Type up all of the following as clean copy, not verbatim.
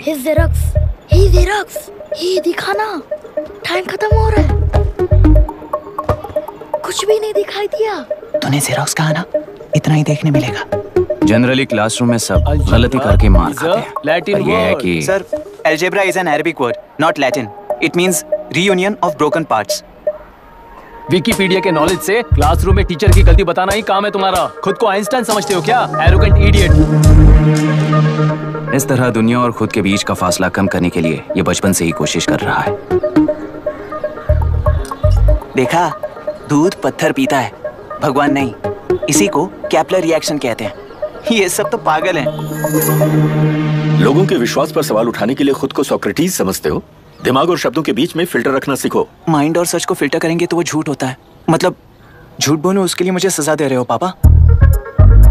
ये दिखाना, टाइम खत्म हो रहा है। कुछ भी नहीं दिखाई दिया। तूने जेरोक्स कहा ना, इतना ही देखने मिलेगा। जनरली क्लासरूम में सब गलती करके मार खाते हैं। लैटिन ये है कि sir, algebra is an Arabic word, not Latin. It means reunion of broken parts. Wikipedia के नॉलेज से क्लासरूम में टीचर की गलती बताना ही काम है तुम्हारा। खुद को आइंस्टाइन समझते हो क्या? Arrogant idiot. इस तरह दुनिया और खुद के बीच का फासला कम करने के लिए ये बचपन से ही कोशिश कर रहा है। देखा, दूध पत्थर पीता है, भगवान नहीं। इसी को कैपलर रिएक्शन कहते हैं। ये सब तो पागल हैं। लोगों के विश्वास पर सवाल उठाने के लिए खुद को सोक्रेटिस समझते हो? दिमाग और शब्दों के बीच में फिल्टर रखना सीखो। माइंड और सच को फिल्टर करेंगे तो वो झूठ होता है। मतलब झूठ बोलो, उसके लिए मुझे सजा दे रहे हो पापा?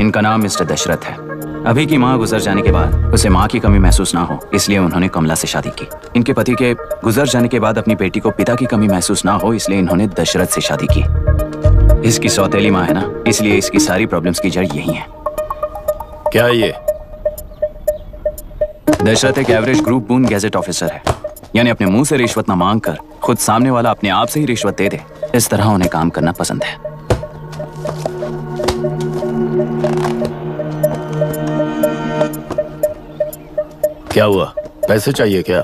इनका नाम मिस्टर दशरथ है। अभी की माँ गुजर जाने के बाद उसे माँ की कमी महसूस ना हो, इसलिए उन्होंने कमला से शादी की। इनके पति के गुजर जाने के बाद अपनी बेटी को पिता की कमी महसूस ना हो, इसलिए इन्होंने दशरथ से शादी की। इसकी सौतेली माँ है ना, इसलिए इसकी सारी प्रॉब्लम्स की जड़ यही है। क्या ये? दशरथ एक एवरेज ग्रुप बून गैजेट ऑफिसर है, यानी अपने मुंह से रिश्वत न मांग कर खुद सामने वाला अपने आप से ही रिश्वत दे दे। इस तरह उन्हें काम करना पसंद है। क्या हुआ? पैसे चाहिए क्या?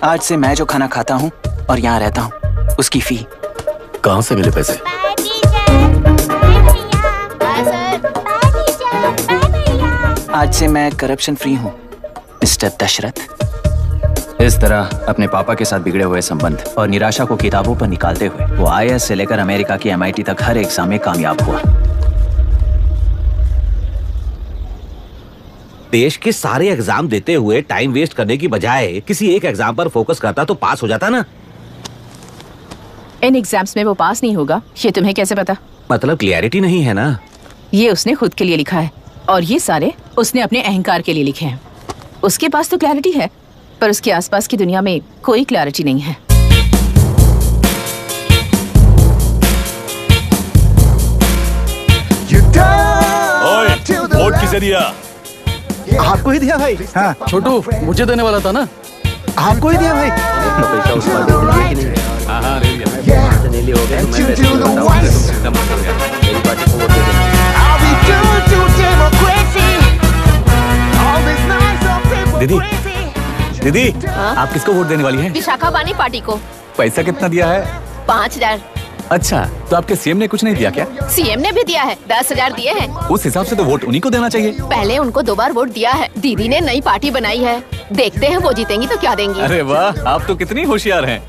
आज से मैं जो खाना खाता हूँ और यहाँ रहता हूँ, उसकी फी। कहाँ से मिले पैसे? आज से मैं करप्शन फ्री हूँ, मिस्टर दशरथ। इस तरह अपने पापा के साथ बिगड़े हुए संबंध और निराशा को किताबों पर निकालते हुए वो IAS से लेकर अमेरिका की MIT तक हर एग्जाम में कामयाब हुआ। देश के सारे एग्जाम देते हुए टाइम वेस्ट करने की बजाय किसी एक एग्जाम पर फोकस करता तो पास हो जाता ना। इन एग्जाम्स में वो पास नहीं होगा, ये तुम्हें कैसे पता? मतलब क्लियरिटी नहीं है ना। ये उसने खुद के लिए लिखा है और ये सारे उसने अपने अहंकार के लिए लिखे हैं। उसके पास तो क्लैरिटी है, पर उसके आसपास की दुनिया में कोई क्लैरिटी नहीं है। ओए, वोट किसे दिया? आपको ही दिया भाई। हाँ। छोटू, मुझे देने वाला था ना? आपको ही दिया भाई। हाँ, ले लिया। दीदी, दीदी, आप किसको वोट देने वाली हैं? विशाखा बानी पार्टी को। पैसा कितना दिया है? 5000। अच्छा, तो आपके सीएम ने कुछ नहीं दिया क्या? सीएम ने भी दिया है, 10,000 दिए हैं। उस हिसाब से तो वोट उन्हीं को देना चाहिए। पहले उनको 2 बार वोट दिया है। दीदी ने नई पार्टी बनाई है, देखते हैं वो जीतेंगी तो क्या देंगी। अरे वाह, आप तो कितनी होशियार हैं।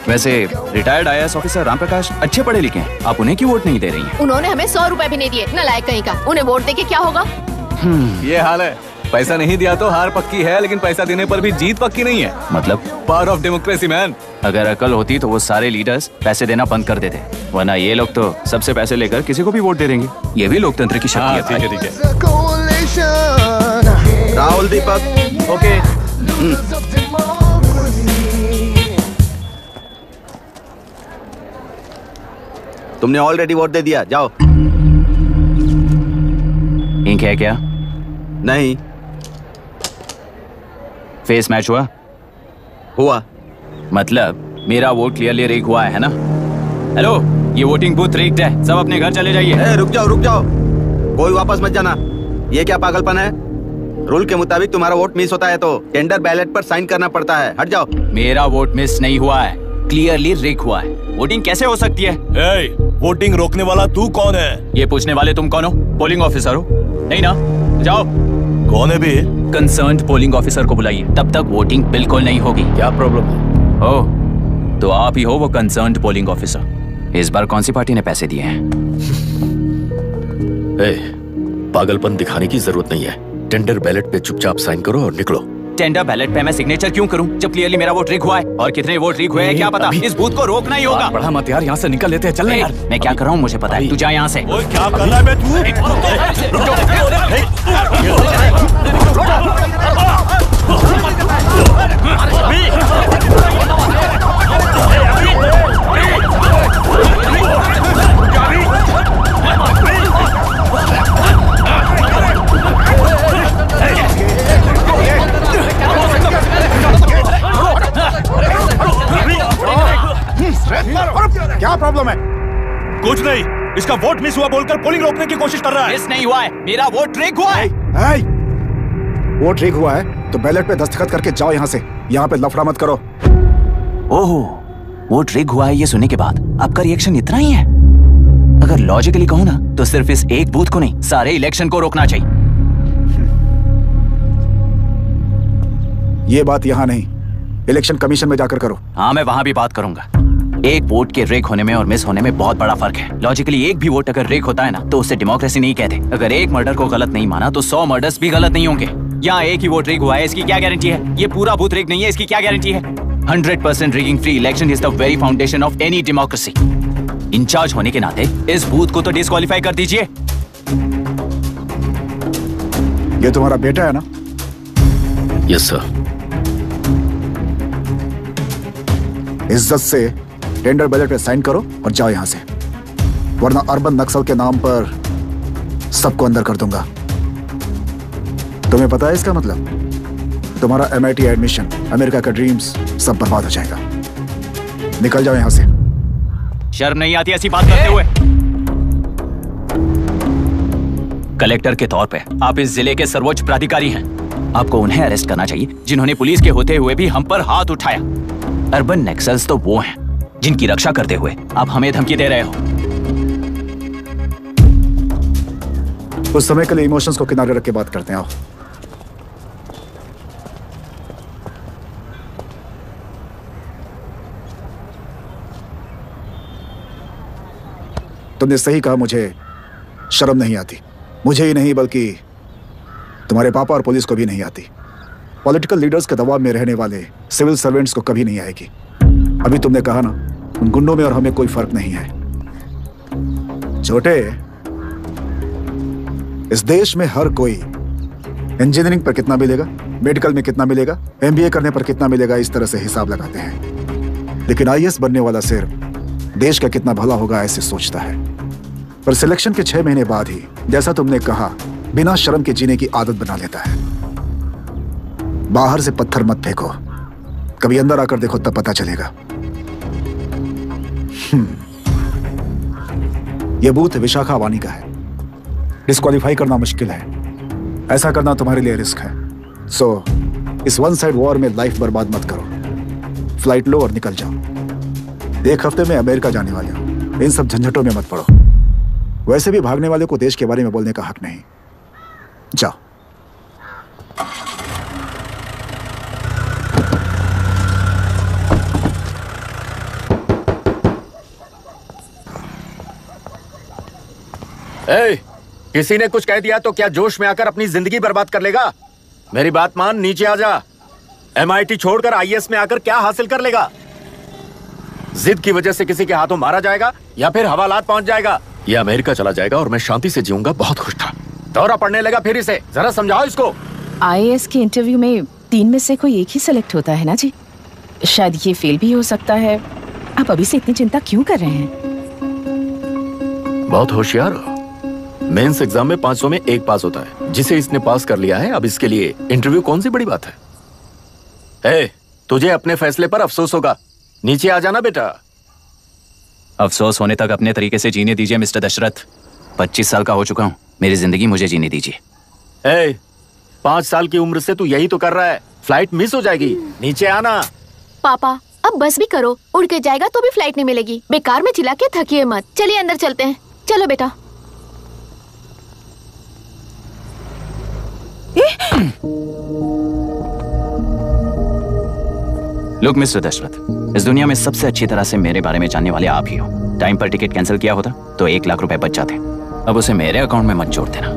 वैसे retired IAS officer Ram Prakash अच्छे पढ़े लिखे हैं, आप उन्हें क्यों वोट नहीं दे रही हैं? उन्होंने हमें 100 रुपए भी नहीं दिए, नालायक कहीं का। उन्हें वोट देके क्या होगा? ये हाल है। पैसा नहीं दिया तो हार पक्की है, लेकिन पैसा देने पर भी जीत पक्की नहीं है। मतलब पावर ऑफ डेमोक्रेसी मैन। अगर अकल होती तो वो सारे लीडर्स पैसे देना बंद कर देते, वरना ये लोग तो सबसे पैसे लेकर किसी को भी वोट दे देंगे। ये भी लोकतंत्र की शक्ति है। ठीक है। राहुल दीपक, ओके। तुमने ऑलरेडी वोट दे दिया, जाओ। इंक है क्या? नहीं। फेस मैच हुआ? हुआ। मतलब मेरा वोट क्लियरली रिग हुआ है ना? हेलो, ये वोटिंग बूथ रिग्ड है, सब अपने घर चले जाइए। रुक जाओ, रुक जाओ, कोई वापस मत जाना। ये क्या पागलपन है? रूल के मुताबिक तुम्हारा वोट मिस होता है तो टेंडर बैलेट पर साइन करना पड़ता है। हट जाओ। मेरा वोट मिस नहीं हुआ है, क्लियरली रिग हुआ है। वोटिंग कैसे हो सकती है? वोटिंग रोकने वाला तू कौन है? ये पूछने वाले तुम कौन हो? पोलिंग ऑफिसर हो? नहीं ना? जाओ। कौन है भी? कंसर्न्ड पोलिंग ऑफिसर को बुलाइए, तब तक वोटिंग बिल्कुल नहीं होगी। क्या प्रॉब्लम है? ओह, तो आप ही हो वो कंसर्न्ड पोलिंग ऑफिसर। इस बार कौन सी पार्टी ने पैसे दिए हैं? पागलपन दिखाने की जरूरत नहीं है। टेंडर बैलेट पे चुपचाप साइन करो और निकलो। टेंडर बैलेट पे मैं सिग्नेचर क्यों करूं जब क्लियरली मेरा वोट रिग हुआ है? और कितने वोट रिग हुए हैं क्या पता? इस बूथ को रोकना ही होगा। बढ़ा मत यार, यहाँ से निकल लेते हैं। चल यार। मैं क्या कर रहा हूँ मुझे पता है, तू जा यहाँ से। क्या कर रहा है इसका वोट मिस हुआ बोलकर पोलिंग रोकने की कोशिश कर रहा है। मिस नहीं हुआ है, मेरा वोट रिग हुआ है। वोट रिग हुआ है तो बैलेट पे दस्तखत करके जाओ यहाँ से। यहाँ पे लफड़ा मत करो। ओहो, वोट रिग हुआ है ये सुनने के बाद आपका रिएक्शन इतना ही है? अगर लॉजिकली कहूं ना तो सिर्फ इस एक बूथ को नहीं, सारे इलेक्शन को रोकना चाहिए। ये बात यहाँ नहीं, इलेक्शन कमीशन में जाकर करो। हाँ, मैं वहां भी बात करूंगा। एक वोट के रिग होने में और मिस होने में बहुत बड़ा फर्क है। लॉजिकली एक भी वोट अगर रिग होता है ना तो उसे डेमोक्रेसी नहीं कहते। अगर एक मर्डर को गलत नहीं माना तो 100 मर्डर्स भी गलत नहीं होंगे। यहाँ एक ही वोट रिग हुआ है, इसकी क्या गारंटी है? ये पूरा बूथ रिग नहीं है, इसकी क्या गारंटी है? 100% rigging free election is the very foundation of any democracy. In charge होने के नाते इस बूथ को तो डिस्क्वालीफाई कर दीजिए। ये तुम्हारा बेटा है ना? Yes sir. इज्जत से टेंडर बैलेट पे साइन करो और जाओ यहां से, वरना अर्बन नक्सल के नाम पर सबको अंदर कर दूंगा। तुम्हें पता है इसका मतलब? तुम्हारा MIT एडमिशन, अमेरिका का ड्रीम्स सब बर्बाद हो जाएगा। निकल जाओ यहां से। शर्म नहीं आती ऐसी बात करते हुए? कलेक्टर के तौर पे आप इस जिले के सर्वोच्च प्राधिकारी हैं। आपको उन्हें अरेस्ट करना चाहिए जिन्होंने पुलिस के होते हुए भी हम पर हाथ उठाया। अर्बन नक्सल्स तो वो हैं जिनकी रक्षा करते हुए आप हमें धमकी दे रहे हो। उस समय के लिए इमोशंस को किनारे रख के बात करते हैं। आओ। तुमने सही कहा, मुझे शर्म नहीं आती। मुझे ही नहीं बल्कि तुम्हारे पापा और पुलिस को भी नहीं आती। पॉलिटिकल लीडर्स के दबाव में रहने वाले सिविल सर्वेंट्स को कभी नहीं आएगी। अभी तुमने कहा ना, उन गुंडों में और हमें कोई फर्क नहीं है। छोटे, इस देश में हर कोई इंजीनियरिंग पर कितना मिलेगा, मेडिकल में कितना मिलेगा, MBA करने पर कितना मिलेगा, इस तरह से हिसाब लगाते हैं। लेकिन IAS बनने वाला सिर्फ देश का कितना भला होगा ऐसे सोचता है। पर सिलेक्शन के 6 महीने बाद ही, जैसा तुमने कहा, बिना शर्म के जीने की आदत बना लेता है। बाहर से पत्थर मत फेंको, कभी अंदर आकर देखो तब पता चलेगा। यह बूथ विशाखा वानी का है। डिस्क्वालीफाई करना मुश्किल है, ऐसा करना तुम्हारे लिए रिस्क है। सो इस वन साइड वॉर में लाइफ बर्बाद मत करो। फ्लाइट लो और निकल जाओ। 1 हफ्ते में अमेरिका जाने वाले हो, इन सब झंझटों में मत पड़ो। वैसे भी भागने वाले को देश के बारे में बोलने का हक नहीं। जाओ। किसी ने कुछ कह दिया तो क्या जोश में आकर अपनी जिंदगी बर्बाद कर लेगा? मेरी बात मान, नीचे आ जा। MIT छोड़कर IAS में आकर क्या हासिल कर लेगा? जिद की वजह से किसी के हाथों मारा जाएगा या फिर हवालात पहुंच जाएगा। ये अमेरिका चला जाएगा और मैं शांति से जीऊंगा। बहुत खुश था। दौरा पड़ने लगा फिर इसे। जरा समझाओ इसको। IAS के इंटरव्यू में 3 में से कोई एक ही सेलेक्ट होता है ना जी? शायद ये फेल भी हो सकता है। आप अभी से इतनी चिंता क्यों कर रहे हैं? बहुत होशियार हो। मेंस एग्जाम में 500 में 1 पास होता है, जिसे इसने पास कर लिया है। अब इसके लिए इंटरव्यू कौन सी बड़ी बात है? तुझे अपने फैसले पर अफसोस होगा। नीचे आ जाना बेटा। अफसोस होने तक अपने तरीके से जीने दीजिए मिस्टर दशरथ। 25 साल का हो चुका हूँ, मेरी जिंदगी मुझे जीने दीजिए। 5 साल की उम्र से तू यही तो कर रहा है। फ्लाइट मिस हो जाएगी। नीचे आना। पापा अब बस भी करो, उड़ के जाएगा तो भी फ्लाइट नहीं मिलेगी। बेकार में चिल्ला के थकिए मत। चलिए अंदर चलते हैं। चलो बेटा। लुक मिस्टर दशरथ, इस दुनिया में सबसे अच्छी तरह से मेरे बारे में जानने वाले आप ही हो। टाइम पर टिकट कैंसिल किया होता तो 1 लाख रुपए बच जाते। अब उसे मेरे अकाउंट में मत जोड़ देना।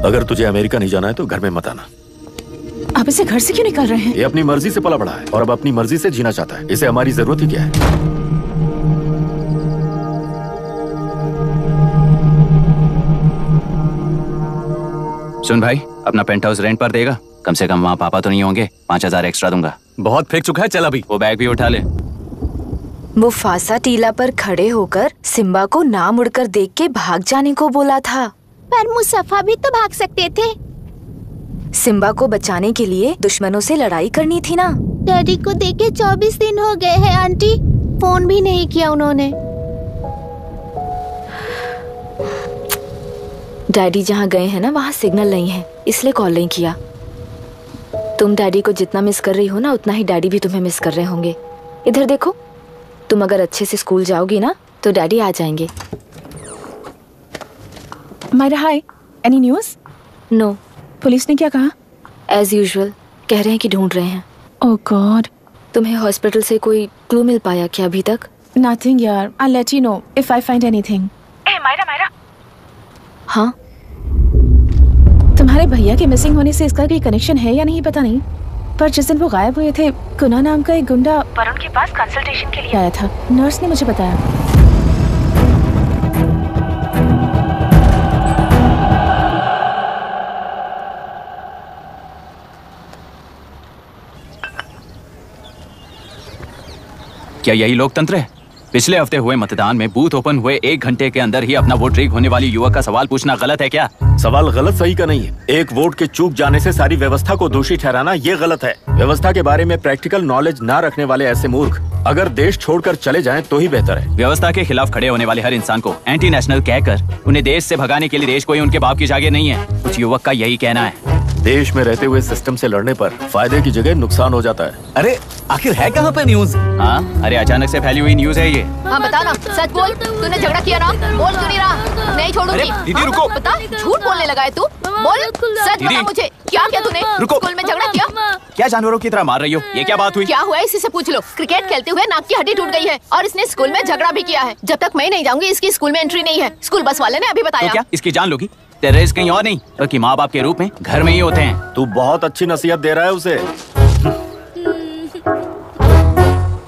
अगर तुझे अमेरिका नहीं जाना है तो घर में मत आना। आप इसे घर से क्यों निकाल रहे हैं? ये अपनी मर्जी से पला बड़ा है और अब अपनी मर्जी से जीना चाहता है। इसे हमारी जरूरत ही क्या है? सुन भाई, अपना पेंट हाउस रेंट पर देगा? कम से कम वहाँ पापा तो नहीं होंगे। 5000 एक्स्ट्रा दूंगा। बहुत फेंक चुका है, चल अभी। वो बैग भी उठा ले। मुफासा टीला पर खड़े होकर सिम्बा को ना मुड़कर देख के भाग जाने को बोला था। पर मुसफ़ा भी तो भाग सकते थे। सिम्बा को बचाने के लिए दुश्मनों से लड़ाई करनी थी ना। डैडी को देखे 24 दिन हो गए हैं आंटी, फोन भी नहीं किया उन्होंने। डैडी जहाँ गए हैं ना वहाँ सिग्नल नहीं है, इसलिए कॉल नहीं किया। तुम डैडी को जितना मिस कर रही हो ना उतना ही डैडी भी तुम्हें मिस कर रहे होंगे। इधर देखो, तुम अगर अच्छे से स्कूल जाओगी ना तो डैडी आ जाएंगे। मायरा हाय, एनी न्यूज़? नो। पुलिस ने क्या कहा? एज यूजुअल कह रहे हैं कि ढूंढ रहे हैं। ओह गॉड। तुम्हें हॉस्पिटल से कोई क्लू मिल पाया क्या अभी तक? नथिंग यार, I let you know if I find anything. ए मायरा। हाँ, तुम्हारे भैया के मिसिंग होने से इसका कोई कनेक्शन है या नहीं पता नहीं, पर जिस दिन वो गायब हुए थे कुना नाम का एक गुंडा वरुण के पास कंसल्टेशन के लिए आया था। नर्स ने मुझे बताया। क्या यही लोकतंत्र है? पिछले हफ्ते हुए मतदान में बूथ ओपन हुए 1 घंटे के अंदर ही अपना वोट रीक होने वाली युवक का सवाल पूछना गलत है क्या? सवाल गलत सही का नहीं है। एक वोट के चूक जाने से सारी व्यवस्था को दोषी ठहराना ये गलत है। व्यवस्था के बारे में प्रैक्टिकल नॉलेज ना रखने वाले ऐसे मूर्ख अगर देश छोड़कर चले जाएं तो ही बेहतर है। व्यवस्था के खिलाफ खड़े होने वाले हर इंसान को एंटी नेशनल कहकर उन्हें देश से भगाने के लिए देश कोई उनके बाप की जागीर नहीं है। उस युवक का यही कहना है। देश में रहते हुए सिस्टम से लड़ने पर फायदे की जगह नुकसान हो जाता है। अरे आखिर है कहाँ पे न्यूज़? हाँ, अरे अचानक से फैली हुई न्यूज़ है ये। हाँ बता ना, सच बोल, तूने झगड़ा किया ना? बोल क्यों नहीं रहा? नहीं छोड़ूंगी। दीदी रुको। बता, झूठ बोलने लगा है तू? बोल, सच बता मुझे, क्या किया तूने? रुको। स्कूल में झगड़ा किया? क्या जानवरों की तरह मार रही हो? ये क्या बात हुई? क्या हुआ इसी से पूछ लो। क्रिकेट खेलते हुए नाक की हड्डी टूट गई है और इसने स्कूल में झगड़ा भी किया है। जब तक मैं नहीं जाऊंगी इसकी स्कूल में एंट्री नहीं है। स्कूल बस वाले ने अभी बताया। तो क्या इसकी जान लोगी? टेररिस्ट कहीं और नहीं बल्कि माँ बाप के रूप में घर में ही होते हैं। तू बहुत अच्छी नसीहत दे रहा है उसे।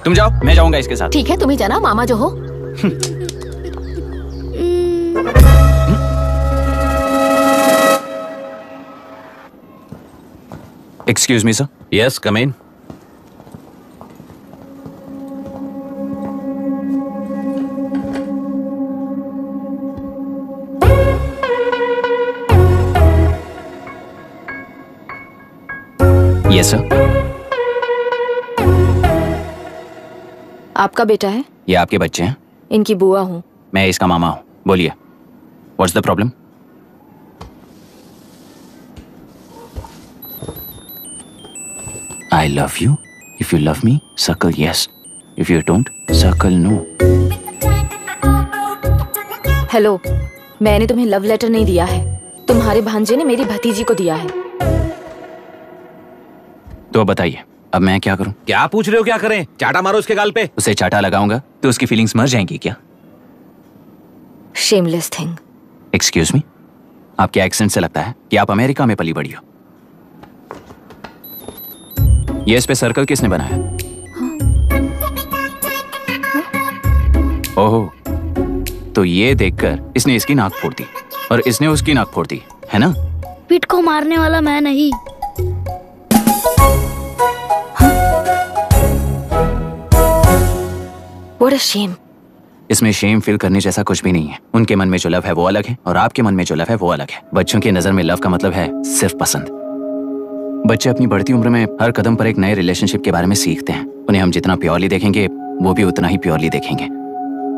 तुम जाओ, मैं जाऊंगा इसके साथ। ठीक है, तुम ही जाना, मामा जो हो। Excuse me sir. Yes, come in. Yes sir. आपका बेटा है? ये आपके बच्चे हैं? इनकी बुआ हूँ। मैं इसका मामा हूँ। बोलिए, what's the problem? I love you. If you love me, circle yes. If you don't, circle no. Hello, मैंने तुम्हें लव लेटर नहीं दिया है, तुम्हारे भांजे ने मेरी भतीजी को दिया है। तो बताइए, अब मैं क्या करूं? क्या पूछ रहे हो? क्या करें? चाटा मारो उसके गाल पे। उसे चाटा लगाऊंगा तो उसकी फीलिंग्स मर जाएंगी क्या? Shameless thing. एक्सक्यूज मी, आपके एक्सेंट से लगता है कि आप अमेरिका में पली बड़ी हो। ये इस पे सर्कल किसने बनाया? ओहो, तो ये देखकर इसने इसकी नाक फोड़ दी और इसने उसकी नाक फोड़ दी, है ना? पीठ को मारने वाला मैं नहीं। What a shame. इसमें शेम फील करने जैसा कुछ भी नहीं है। उनके मन में जो लव है वो अलग है और आपके मन में जो लव है वो अलग है। बच्चों की नजर में लव का मतलब है सिर्फ पसंद। बच्चे अपनी बढ़ती उम्र में हर कदम पर एक नए रिलेशनशिप के बारे में सीखते हैं। उन्हें हम जितना प्योरली देखेंगे वो भी उतना ही प्योरली देखेंगे।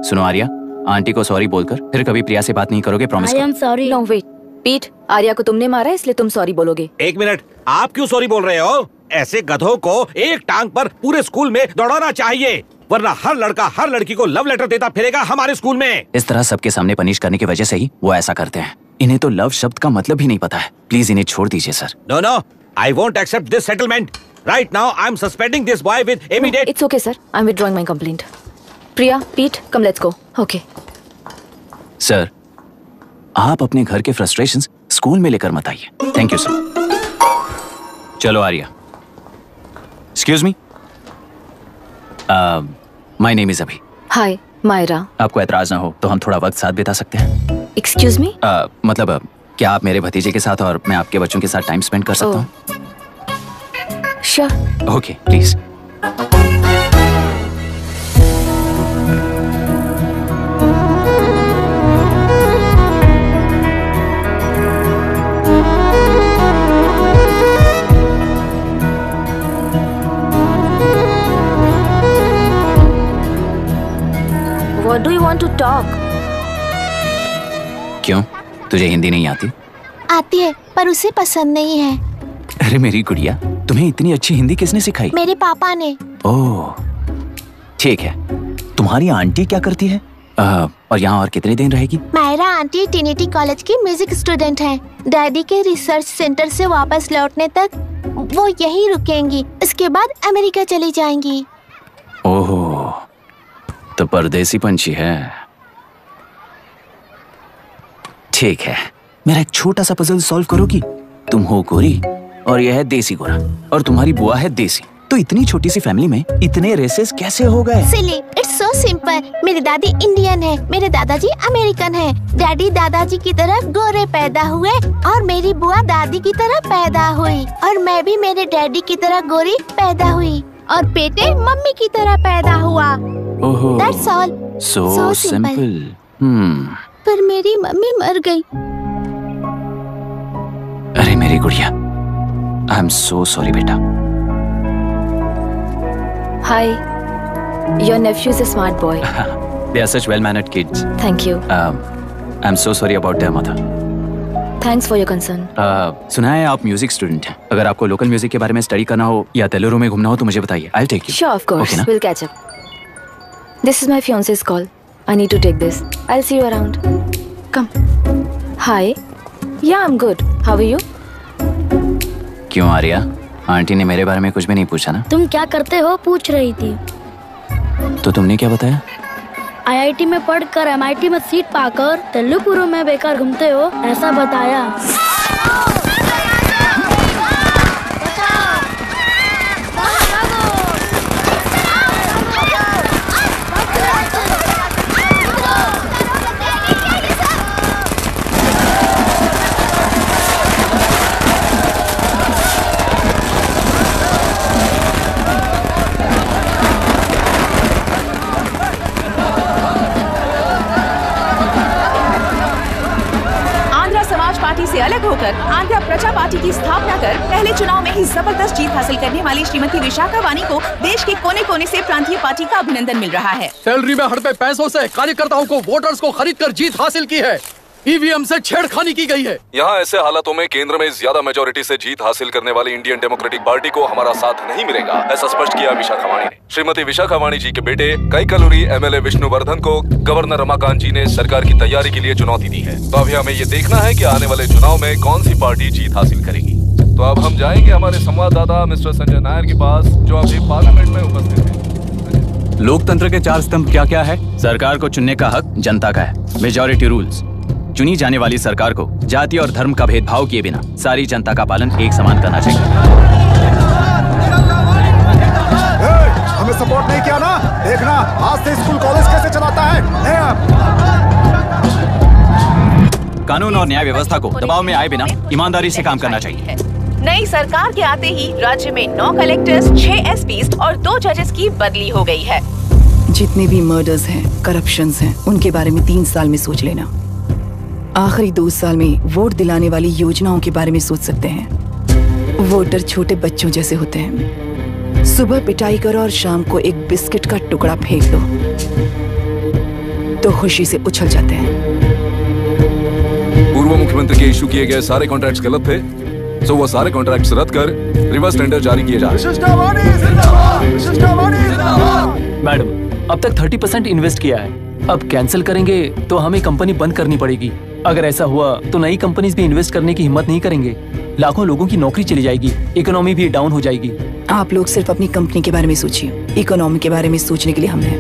सुनो आर्या, आंटी को सॉरी बोलकर फिर कभी प्रिया से बात नहीं करोगे, प्रॉमिस करो। I am sorry. No wait, पीट, आर्या को तुमने मारा इसलिए तुम सॉरी बोलोगे। एक मिनट, आप क्यों सॉरी बोल रहे हो? ऐसे गधों को एक टांग पर पूरे स्कूल में दौड़ाना चाहिए, वरना हर लड़का हर लड़की को लव लेटर देता फिरेगा हमारे स्कूल में। इस तरह सबके सामने पनिश करने की वजह से ही वो ऐसा करते हैं। इन्हें तो लव शब्द का मतलब ही नहीं पता है। प्लीज इन्हें छोड़ दीजिए sir. No no, I won't accept this settlement. Right now, I'm suspending this boy with immediate. It's okay sir, I'm withdrawing my complaint. प्रिया, पीट, come let's go. Okay. Sir, आप अपने घर के फ्रस्ट्रेशंस स्कूल में लेकर मत आइए। Thank you sir. चलो Arya. Excuse me, my name is Abhi. Hi, Myra. आपको ऐतराज ना हो तो हम थोड़ा वक्त साथ बिता सकते हैं? Excuse me? मतलब क्या आप मेरे भतीजे के साथ और मैं आपके बच्चों के साथ टाइम स्पेंड कर सकता हूँ? श्योर। Okay, please. क्यों, तुझे हिंदी नहीं आती? आती है, पर उसे पसंद नहीं है। अरे मेरी गुड़िया, तुम्हें इतनी अच्छी हिंदी किसने सिखाई? मेरे पापा ने। ओह, ठीक है। तुम्हारी आंटी क्या करती है? और यहाँ और कितने दिन रहेगी? मायरा आंटी ट्रिनिटी कॉलेज की म्यूजिक स्टूडेंट हैं। डैडी के रिसर्च सेंटर से वापस लौटने तक वो यहीं रुकेंगी। इसके बाद अमेरिका चली जाएंगी। ओह, तो परदेसी पंछी है। ठीक है, मेरा एक छोटा सा पजल सॉल्व करोगी? तुम हो गोरी और यह है देसी गोरा और तुम्हारी बुआ है देसी, तो इतनी छोटी सी फैमिली में इतने रेसेस कैसे हो गए? सिली, इट्स सो सिंपल। मेरी दादी इंडियन है, मेरे दादाजी अमेरिकन है। डैडी दादाजी की तरह गोरे पैदा हुए और मेरी बुआ दादी की तरह पैदा हुई, और मैं भी मेरे डैडी की तरह गोरी पैदा हुई, और बेटे मम्मी की तरह पैदा हुआ। ओहो, That's all. so simple. पर मेरी मम्मी मर गई। अरे मेरी गुड़िया, आई एम सो सॉरी बेटा। Hi, your nephew is a smart boy. They are such well-mannered kids. Thank you. I'm so sorry about their mother. Thanks for your concern. सुना है आप म्यूजिक स्टूडेंट हैं। अगर आपको लोकल म्यूजिक के बारे में स्टडी करना हो या तेलुरु में घूमना हो तो मुझे बताइए। I'll take you. Sure, of course. Okay, ना? We'll catch up. This is my fiance's call. I need to take this. I'll see you around. Come. Hi. Yeah, I'm good. How are you? क्यों Arya? Aunty ने मेरे बारे में कुछ भी नहीं पूछा ना? तुम क्या करते हो पूछ रही थी। तो तुमने क्या बताया? IIT में पढ़कर MIT में सीट पाकर तेलुगु में बेकार घूमते हो, ऐसा बताया। से अलग होकर आंध्र प्रजा पार्टी की स्थापना कर पहले चुनाव में ही जबरदस्त जीत हासिल करने वाली श्रीमती विशाखा वानी को देश के कोने कोने से प्रांतीय पार्टी का अभिनंदन मिल रहा है। सैलरी में हड़पे पैसों से कार्यकर्ताओं को वोटर्स को खरीद कर जीत हासिल की है। ईवीएम से छेड़खानी की गई है। यहाँ ऐसे हालातों में केंद्र में ज्यादा मेजोरिटी से जीत हासिल करने वाली इंडियन डेमोक्रेटिक पार्टी को हमारा साथ नहीं मिलेगा, ऐसा स्पष्ट किया विशाखा वाणी ने। श्रीमती विशाखा वाणी जी के बेटे कैकलूरी MLA विष्णुवर्धन को गवर्नर रमाकांत जी ने सरकार की तैयारी के लिए चुनौती दी है। तो अभी हमें ये देखना है कि आने वाले चुनाव में कौन सी पार्टी जीत हासिल करेगी। तो अब हम जाएंगे हमारे संवाददाता मिस्टर संजय नायर के पास, जो अभी पार्लियामेंट में उपस्थित है। लोकतंत्र के 4 स्तंभ क्या क्या है? सरकार को चुनने का हक जनता का है। Majority rules. चुनी जाने वाली सरकार को जाति और धर्म का भेदभाव किए बिना सारी जनता का पालन एक समान करना चाहिए। हमें सपोर्ट नहीं किया ना, देखना आज से स्कूल कॉलेज कैसे चलाता है। कानून और न्याय व्यवस्था को दबाव में आए बिना ईमानदारी से काम करना चाहिए। नई सरकार के आते ही राज्य में 9 कलेक्टर्स, 6 SPs और 2 जजेस की बदली हो गई है। जितने भी मर्डर्स हैं, करप्शंस हैं, उनके बारे में 3 साल में सोच लेना। आखिरी 2 साल में वोट दिलाने वाली योजनाओं के बारे में सोच सकते हैं। वोटर छोटे बच्चों जैसे होते हैं। सुबह पिटाई करो और शाम को एक बिस्किट का टुकड़ा फेंक दो तो खुशी से उछल जाते हैं। पूर्व मुख्यमंत्री के इशू किए गए सारे कॉन्ट्रैक्ट्स गलत थे, तो वो सारे कॉन्ट्रैक्ट्स रद्द कर रिवर्स टेंडर जारी किए जा रहे हैं। मैडम, अब तक 30% इन्वेस्ट किया है, अब कैंसिल करेंगे तो हमें कंपनी बंद करनी पड़ेगी। अगर ऐसा हुआ तो नई कंपनीज भी इन्वेस्ट करने की हिम्मत नहीं करेंगे। लाखों लोगों की नौकरी चली जाएगी, इकोनॉमी भी डाउन हो जाएगी। आप लोग सिर्फ अपनी कंपनी के बारे में सोचिए, इकोनॉमी के बारे में सोचने के लिए हम हैं।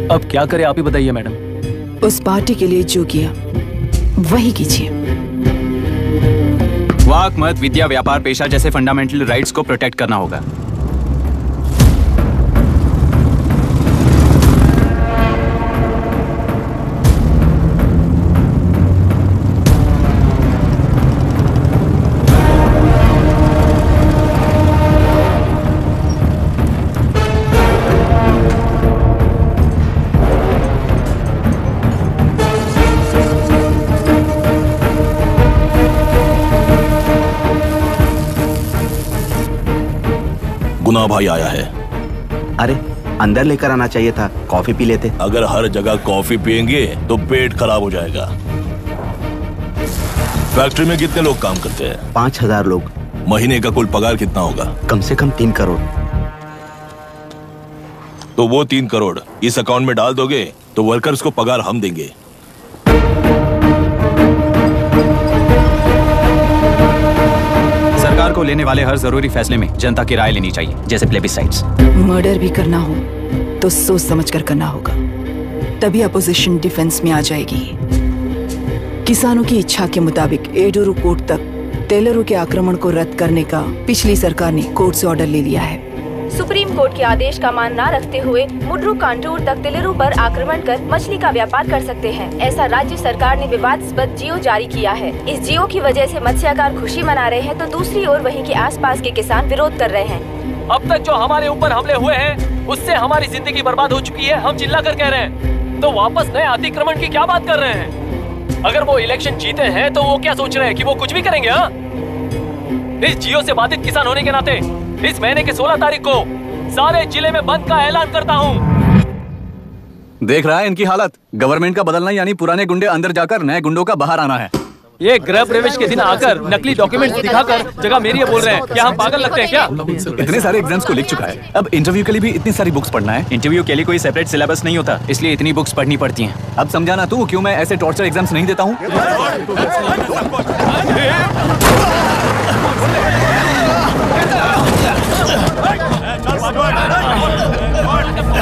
अब क्या करें आप ही बताइए मैडम। उस पार्टी के लिए जो किया वही कीजिए। वाक, मत, विद्या, व्यापार, पेशा जैसे फंडामेंटल राइट्स को प्रोटेक्ट करना होगा। गुना भाई आया है। अरे अंदर लेकर आना चाहिए था, कॉफी पी लेते। अगर हर जगह कॉफी पियेंगे तो पेट खराब हो जाएगा। फैक्ट्री में कितने लोग काम करते हैं? 5000 लोग। महीने का कुल पगार कितना होगा? कम से कम 3 करोड़। तो वो 3 करोड़ इस अकाउंट में डाल दोगे तो वर्कर्स को पगार हम देंगे। सरकार को लेने वाले हर जरूरी फैसले में जनता की राय लेनी चाहिए, जैसे प्लेबिसाइट्स। मर्डर भी करना हो तो सोच समझ कर करना होगा, तभी अपोजिशन डिफेंस में आ जाएगी। किसानों की इच्छा के मुताबिक एडोरू कोर्ट तक टेलरों के आक्रमण को रद्द करने का पिछली सरकार ने कोर्ट से ऑर्डर ले लिया है। सुप्रीम कोर्ट के आदेश का मान न रखते हुए मुड्रू कांटूर तक टेलरों पर आक्रमण कर मछली का व्यापार कर सकते हैं, ऐसा राज्य सरकार ने विवादास्पद जियो जारी किया है। इस जियो की वजह से मत्स्यकार खुशी मना रहे हैं तो दूसरी ओर वहीं के आसपास के किसान विरोध कर रहे हैं। अब तक जो हमारे ऊपर हमले हुए हैं उससे हमारी जिंदगी बर्बाद हो चुकी है, हम चिल्ला कर कह रहे हैं, तो वापस नए अतिक्रमण की क्या बात कर रहे हैं? अगर वो इलेक्शन जीते हैं तो वो क्या सोच रहे हैं कि वो कुछ भी करेंगे? हाँ, इस जियो से बाधित किसान होने के नाते इस महीने के 16 तारीख को सारे जिले में बंद का ऐलान करता हूँ। देख रहा है इनकी हालत। गवर्नमेंट का बदलना यानी पुराने गुंडे अंदर जाकर नए गुंडों का बाहर आना है। ये गृह प्रवेश के दिन आकर नकली डॉक्यूमेंट दिखाकर जगह मेरी है बोल रहे हैं। क्या हम पागल लगते हैं क्या? इतने सारे एग्जाम्स को लिख चुका है, अब इंटरव्यू के लिए भी इतनी सारी बुक्स पढ़ना है। इंटरव्यू के लिए कोई सेपरेट सिलेबस नहीं होता, इसलिए इतनी बुक्स पढ़नी पड़ती हैं। अब समझाना तू क्यों मैं ऐसे टॉर्चर एग्जाम्स नहीं देता हूँ।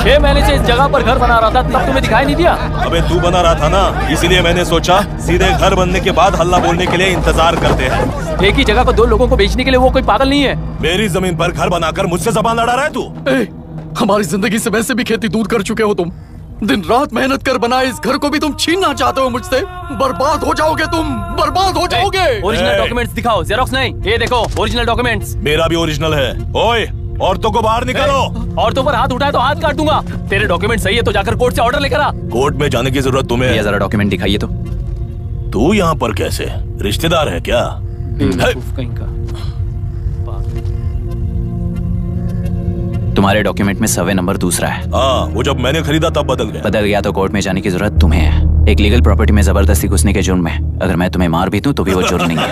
6 महीने से इस जगह पर घर बना रहा था, तुम्हें दिखाई नहीं दिया? अबे तू बना रहा था ना, इसीलिए मैंने सोचा सीधे घर बनने के बाद हल्ला बोलने के लिए इंतजार करते हैं। एक ही जगह को 2 लोगों को बेचने के लिए वो कोई पागल नहीं है। मेरी जमीन पर घर बनाकर मुझसे जबान लड़ा रहा है तू? हमारी जिंदगी से वैसे भी खेती दूर कर चुके हो तुम। दिन रात मेहनत कर बनाए इस घर को भी तुम छीनना चाहते हो मुझसे। बर्बाद हो जाओगे तुम, बर्बाद हो जाओगे। ओरिजिनल डॉक्यूमेंट्स दिखाओ, जेरोक्स नहीं। ये देखो ओरिजिनल डॉक्यूमेंट्स। मेरा भी ओरिजिनल है। ओए, औरतों को बाहर निकालो। औरतों पर हाथ उठाए तो हाथ काट दूंगा। तेरे डॉक्यूमेंट सही है तो जाकर कोर्ट से ऑर्डर लेकर आ। कोर्ट में जाने की जरूरत तुम्हें है? जरा डॉक्यूमेंट दिखाइए तो। तू यहाँ पर कैसे? रिश्तेदार है क्या? कहीं का। तुम्हारे डॉक्यूमेंट में सर्वे नंबर दूसरा है। हाँ, वो जब मैंने खरीदा तब बदल गया तो कोर्ट में जाने की जरूरत तुम्हें है। एक लीगल प्रॉपर्टी में जबरदस्ती घुसने के जुर्म में अगर मैं तुम्हें मार भी दूं तो भी वो जुर्म नहीं है।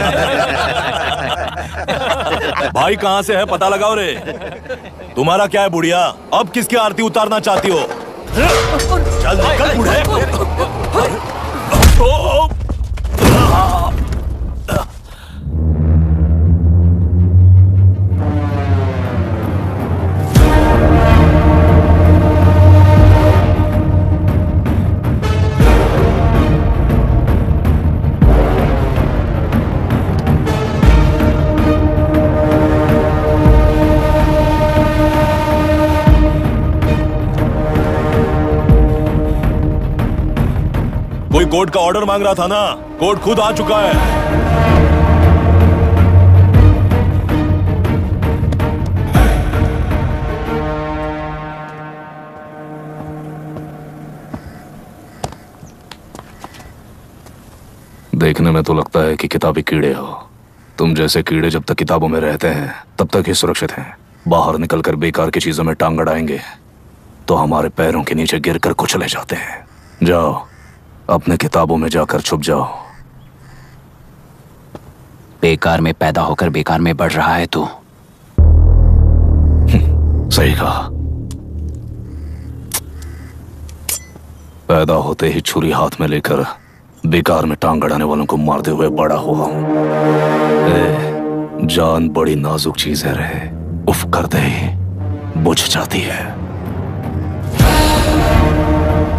भाई कहाँ से है पता लगाओ रे। तुम्हारा क्या है बुढ़िया? अब किसकी आरती उतारना चाहती हो? चल निकल बूढ़े। कोई कोर्ट का ऑर्डर मांग रहा था ना, कोर्ट खुद आ चुका है। देखने में तो लगता है कि किताबी कीड़े हो। तुम जैसे कीड़े जब तक किताबों में रहते हैं तब तक ही सुरक्षित हैं। बाहर निकलकर बेकार की चीजों में टांग अड़ाएंगे तो हमारे पैरों के नीचे गिरकर कुचले जाते हैं। जाओ, अपने किताबों में जाकर छुप जाओ। बेकार में पैदा होकर बेकार में बढ़ रहा है तू। सही कहा। पैदा होते ही छुरी हाथ में लेकर बेकार में टांग अड़ाने वालों को मारते हुए बड़ा हुआ हूं। जान बड़ी नाजुक चीज है रे, उफ करते ही बुझ जाती है।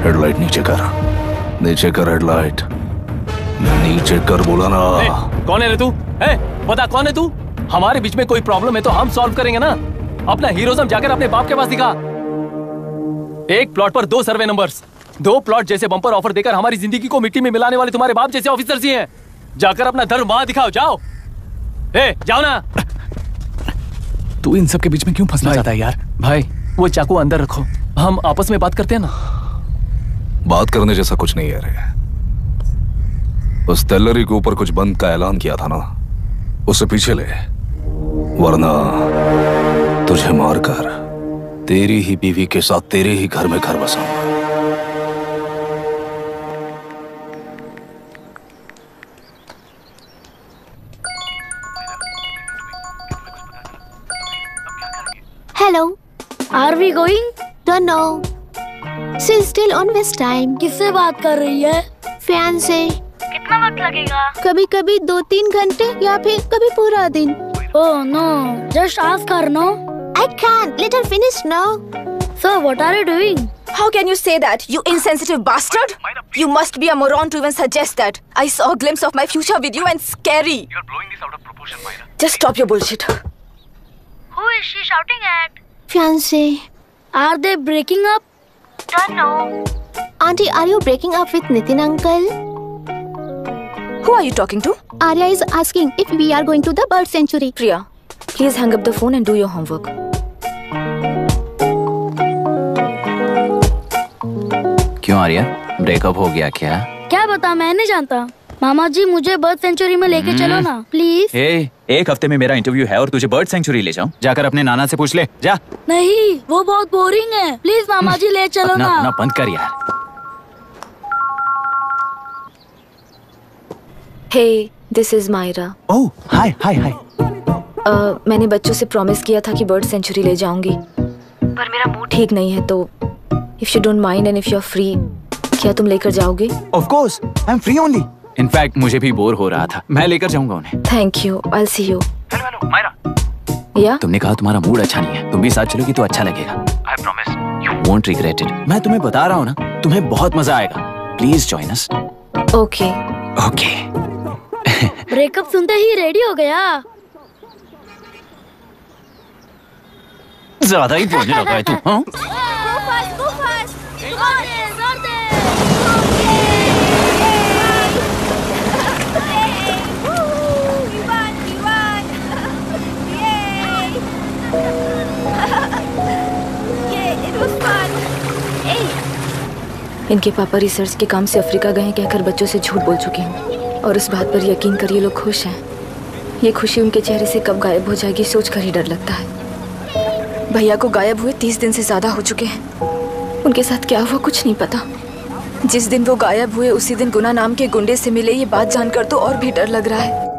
हेडलाइट नीचे कर, नीचे कर हेडलाइट, नीचे कर बोला ना। कौन है रे तू? बता कौन है तू? हमारे बीच में कोई प्रॉब्लम है तो हम सॉल्व करेंगे ना। अपना हीरोइज्म जाकर अपने बाप के पास दिखा। एक प्लॉट पर 2 सर्वे नंबर्स, 2 प्लॉट जैसे बम्पर ऑफर देकर हमारी जिंदगी को मिट्टी में मिलाने वाले तुम्हारे बाप जैसे ऑफिसर्स ही हैं। जाकर अपना धर्म वहां दिखाओ, जाओ। जाओ ना। तू इन सब के बीच में क्यों फंसना चाहता है यार? भाई वो चाकू अंदर रखो, हम आपस में बात करते हैं ना। बात करने जैसा कुछ नहीं है रे। उस टेलरी के ऊपर कुछ बंद का ऐलान किया था ना, उसे पीछे ले, वरना तुझे मारकर तेरी ही बीवी के साथ तेरे ही घर में घर बसाऊंगा। Hello. Are we going? Don't know. She's still on waste time. किससे बात कर रही है? फैन से। कितना वक्त लगेगा? कभी कभी 2-3 घंटे या फिर कभी पूरा दिन। Oh no, just ask her, no? I can't. Let her finish now. So what are you doing? How can you say that, you insensitive bastard? You must be a moron to even suggest that. I saw a glimpse of my future with you and scary. You're blowing this out of proportion, Myra. Just stop your bullshit. Who is she shouting at? Fiancé. Are they breaking up? Don't know. Auntie, are you breaking up with Nitin uncle? Who are you talking to? Arya is asking if we are going to the bird sanctuary. Priya, please hang up the phone and do your homework. क्यों Arya, breakup हो गया क्या? क्या बता, मैं नहीं जानता। मामा जी मुझे बर्ड सेंचुरी में लेके चलो ना प्लीज। एक हफ्ते में मेरा इंटरव्यू है और तुझे बर्ड सेंचुरी ले जाऊं? जाकर अपने नाना से पूछ ले, जा। नहीं, वो बहुत बोरिंग है, प्लीज मामा जी ले चलो ना। अपना बंद कर यार। Hey, this is Myra. Oh, hi, hi, hi. मैंने बच्चों से प्रॉमिस किया था कि बर्ड सेंचुरी ले जाऊंगी, पर मेरा मूड ठीक नहीं है, तो if you don't mind and if you're free, क्या तुम लेकर जाओगे? Of course, I'm free only. In fact, मुझे भी बोर हो रहा था, मैं लेकर जाऊंगा उन्हें। Thank you, I'll see you. Hello, Myra. Yeah? तुमने कहा तुम्हारा मूड अच्छा नहीं है, तुम भी साथ चलोगी तो अच्छा लगेगा। I promise. You won't regret it. मैं तुम्हें बता रहा हूँ ना, तुम्हें बहुत मजा आएगा। Please join us. Okay. Okay. Breakup सुनते ही रेडी हो गया। ज्यादा ही बोलने लगा है तू, हाँ? इनके पापा रिसर्च के काम से अफ्रीका गए कहकर बच्चों से झूठ बोल चुके हैं, और उस बात पर यकीन कर ये लोग खुश हैं। ये खुशी उनके चेहरे से कब गायब हो जाएगी सोचकर ही डर लगता है। भैया को गायब हुए 30 दिन से ज्यादा हो चुके हैं। उनके साथ क्या हुआ कुछ नहीं पता। जिस दिन वो गायब हुए उसी दिन गुना नाम के गुंडे से मिले, ये बात जानकर तो और भी डर लग रहा है।